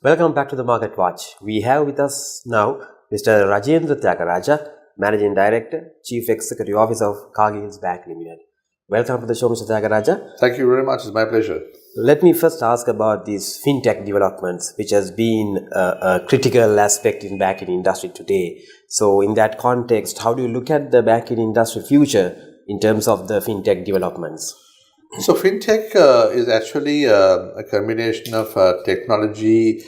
Welcome back to the Market Watch. We have with us now Mr. Rajendra Tyagaraja, Managing Director, Chief Executive Officer of Cargill's Bank Limited. Welcome to the show, Mr. Tyagaraja. Thank you very much. It's my pleasure. Let me first ask about these fintech developments, which has been a critical aspect in banking industry today. So, in that context, how do you look at the banking industry future in terms of the fintech developments? So, fintech is actually a combination of technology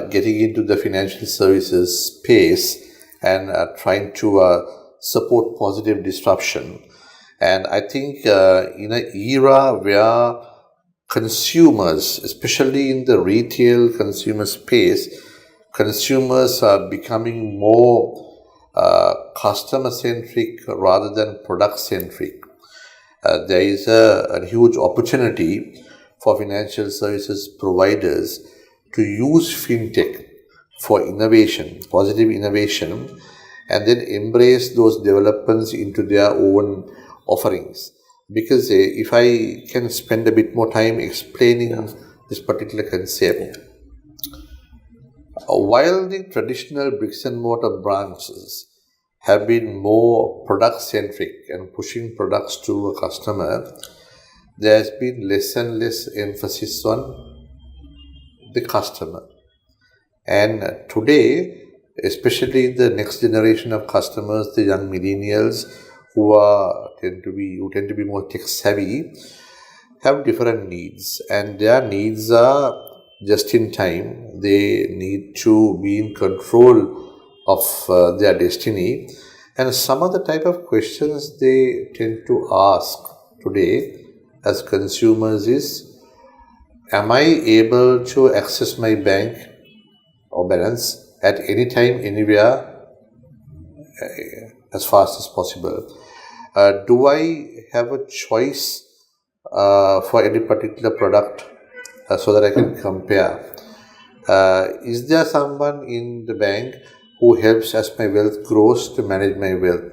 getting into the financial services space and trying to support positive disruption. And I think in an era where consumers, especially in the retail consumer space, consumers are becoming more customer-centric rather than product-centric. There is a huge opportunity for financial services providers to use fintech for innovation, positive innovation, and then embrace those developments into their own offerings. Because if I can spend a bit more time explaining this particular concept, while the traditional bricks and mortar branches have been more product-centric and pushing products to a customer, there has been less and less emphasis on the customer. And today, especially the next generation of customers, the young millennials who tend to be more tech-savvy, have different needs. And their needs are just in time. They need to be in control of their destiny, and some of the type of questions they tend to ask today as consumers is, am I able to access my bank or balance at any time, anywhere, as fast as possible? Do I have a choice for any particular product so that I can compare? Is there someone in the bank who helps as my wealth grows to manage my wealth?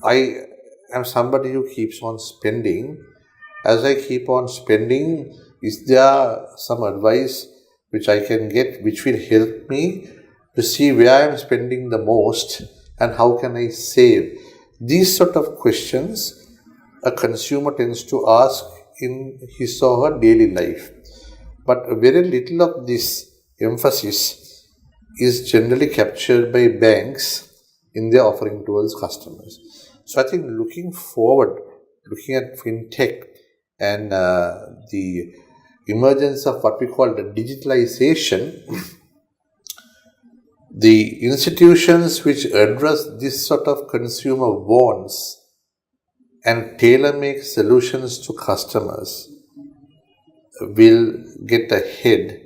I am somebody who keeps on spending. As I keep on spending, is there some advice which I can get which will help me to see where I am spending the most and how can I save? These sort of questions a consumer tends to ask in his or her daily life. But very little of this emphasis is generally captured by banks in their offering towards customers. So I think looking forward, looking at fintech and the emergence of what we call the digitalization, the institutions which address this sort of consumer wants and tailor-make solutions to customers will get ahead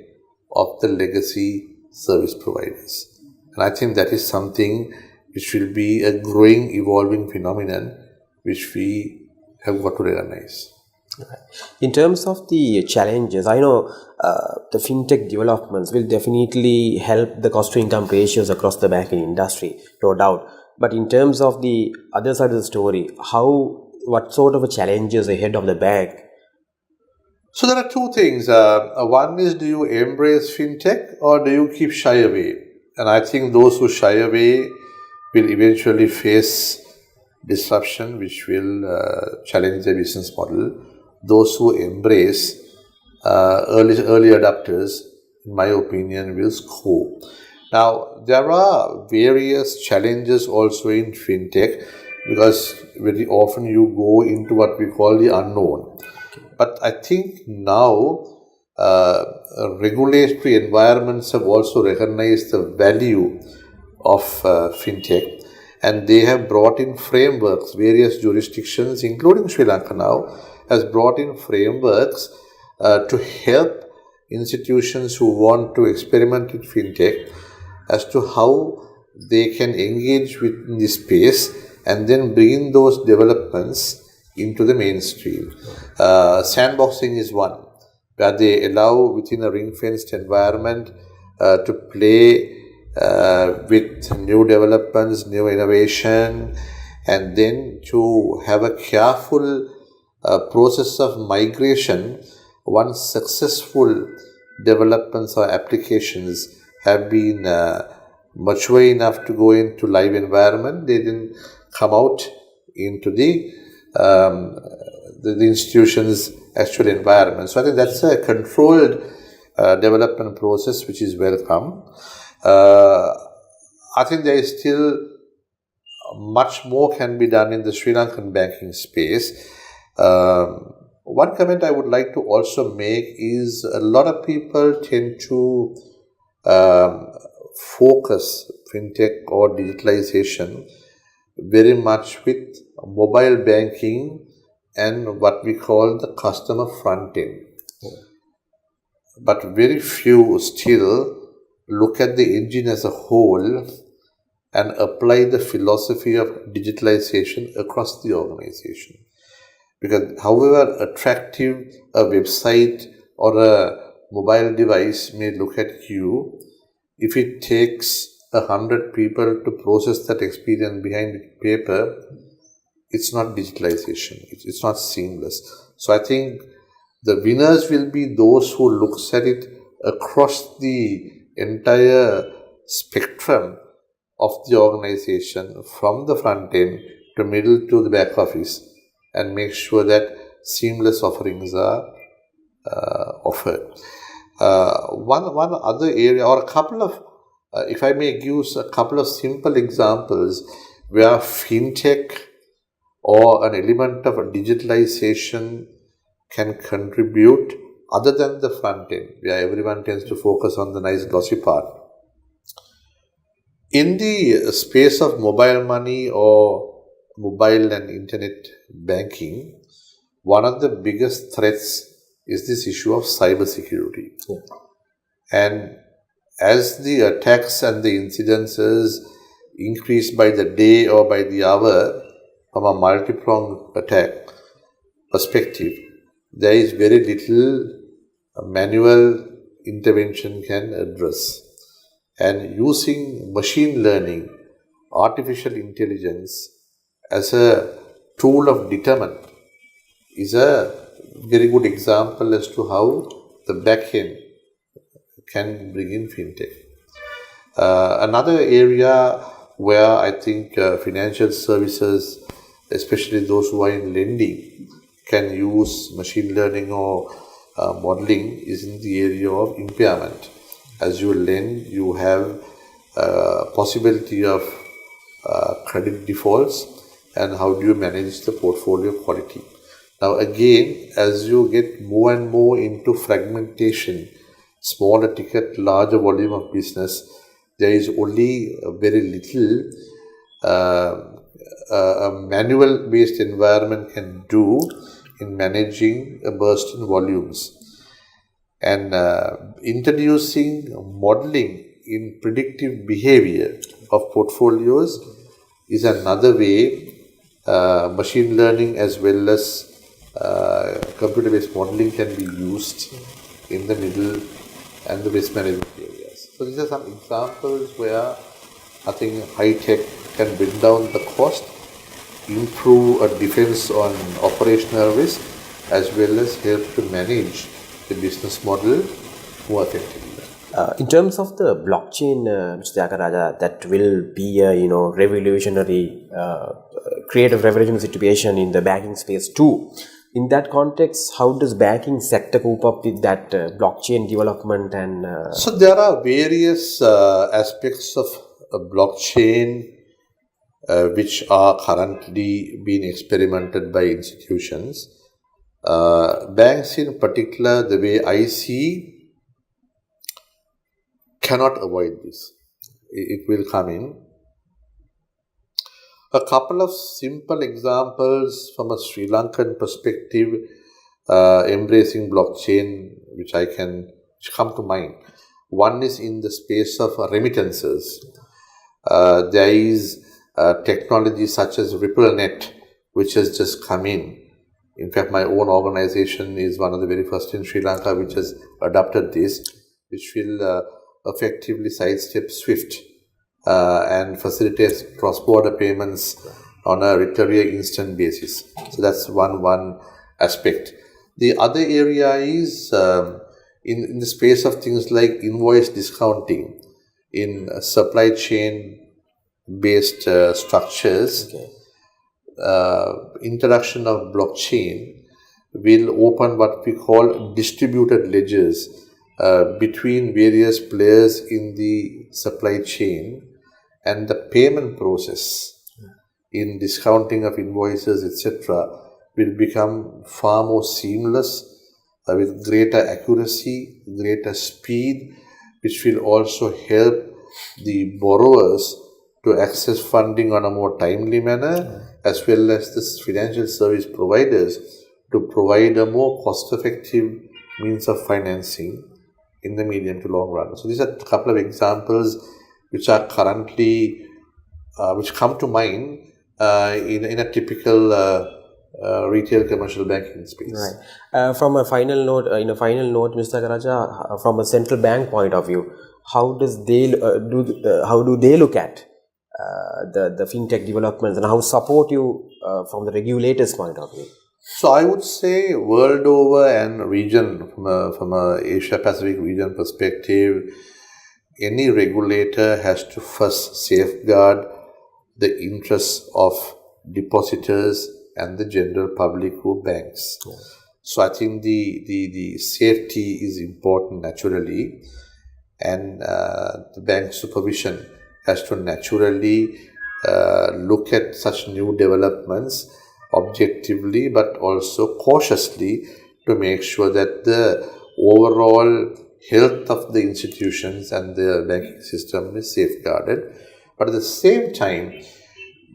of the legacy service providers. And I think that is something which will be a growing, evolving phenomenon which we have got to recognize. Okay. In terms of the challenges, I know the fintech developments will definitely help the cost-to-income ratios across the banking industry, no doubt. But in terms of the other side of the story, what sort of challenges ahead of the bank? So there are two things. One is, do you embrace fintech or do you keep shy away? And I think those who shy away will eventually face disruption which will challenge their business model. Those who embrace, early adopters, in my opinion, will score. Now, there are various challenges also in fintech because very often you go into what we call the unknown. But I think now regulatory environments have also recognized the value of fintech, and they have brought in frameworks. Various jurisdictions, including Sri Lanka now, has brought in frameworks to help institutions who want to experiment with fintech as to how they can engage with this space and then bring those developments into the mainstream. Sandboxing is one, where they allow within a ring-fenced environment to play with new developments, new innovation, and then to have a careful process of migration once successful developments or applications have been mature enough to go into live environment, they then come out into the institution's actual environment. So I think that's a controlled development process which is welcome. I think there is still much more can be done in the Sri Lankan banking space. One comment I would like to also make is a lot of people tend to focus fintech or digitalization very much with mobile banking and what we call the customer front end. But very few still look at the engine as a whole and apply the philosophy of digitalization across the organization. Because however attractive a website or a mobile device may look at you, if it takes 100 people to process that experience behind paper, it's not digitalization. It's not seamless. So I think the winners will be those who looks at it across the entire spectrum of the organization, from the front end to middle to the back office, and make sure that seamless offerings are offered. One other area, or a couple of, if I may use a couple of simple examples where fintech or an element of digitalization can contribute other than the front end, where everyone tends to focus on the nice glossy part. In the space of mobile money or mobile and internet banking, one of the biggest threats is this issue of cybersecurity. Yeah. And as the attacks and the incidences increase by the day or by the hour from a multi-pronged attack perspective, there is very little manual intervention can address. And using machine learning, artificial intelligence as a tool of deterrent is a very good example as to how the back end can bring in fintech. Another area where I think financial services, especially those who are in lending, can use machine learning or modeling is in the area of impairment. As you lend, you have possibility of credit defaults, and how do you manage the portfolio quality. Now again, as you get more and more into fragmentation, smaller ticket, larger volume of business, there is only very little a manual based environment can do in managing a burst in volumes. And introducing modeling in predictive behavior of portfolios is another way machine learning as well as computer-based modeling can be used in the middle and the risk management areas. So these are some examples where I think high tech can bring down the cost, improve a defense on operational risk, as well as help to manage the business model more effectively. In terms of the blockchain, Mr. Tyagaraja, that will be a revolutionary, creative revolutionary situation in the banking space too. In that context, how does banking sector cope up with that blockchain development? And so there are various aspects of blockchain which are currently being experimented by institutions. Banks in particular, the way I see, cannot avoid this. It will come in. A couple of simple examples from a Sri Lankan perspective embracing blockchain which come to mind. One is in the space of remittances. There is technology such as RippleNet, which has just come in. In fact, my own organization is one of the very first in Sri Lanka which has adopted this, which will effectively sidestep SWIFT and facilitates cross-border payments on a literally instant basis. So that's one aspect. The other area is in the space of things like invoice discounting in supply chain based structures. Okay. Introduction of blockchain will open what we call distributed ledgers between various players in the supply chain, and the payment process in discounting of invoices, etc., will become far more seamless with greater accuracy, greater speed, which will also help the borrowers to access funding on a more timely manner, as well as the financial service providers to provide a more cost-effective means of financing in the medium to long run. So these are a couple of examples which are currently, which come to mind in a typical retail commercial banking space. Right. From a final note, Mr. Aggarwala, from a central bank point of view, how do they look at the fintech developments, and how supportive from the regulators' point of view? So I would say world over and region, from a Asia Pacific region perspective, any regulator has to first safeguard the interests of depositors and the general public who banks. Yeah. So I think the safety is important naturally, and the bank supervision has to naturally look at such new developments objectively but also cautiously to make sure that the overall health of the institutions and the banking system is safeguarded. But at the same time,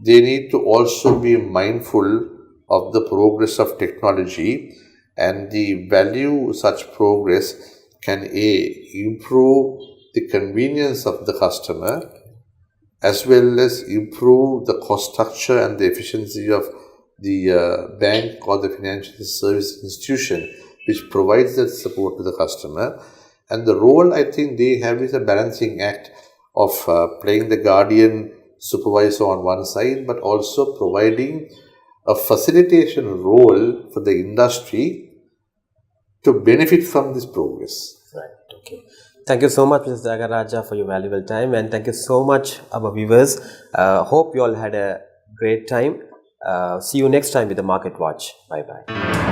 they need to also be mindful of the progress of technology and the value such progress can improve the convenience of the customer, as well as improve the cost structure and the efficiency of the bank or the financial service institution which provides that support to the customer. And the role I think they have is a balancing act of playing the guardian supervisor on one side, but also providing a facilitation role for the industry to benefit from this progress. Right. Okay. Thank you so much, Mr. Aggarwala, for your valuable time, and thank you so much, our viewers. Hope you all had a great time. See you next time with the Market Watch. Bye bye.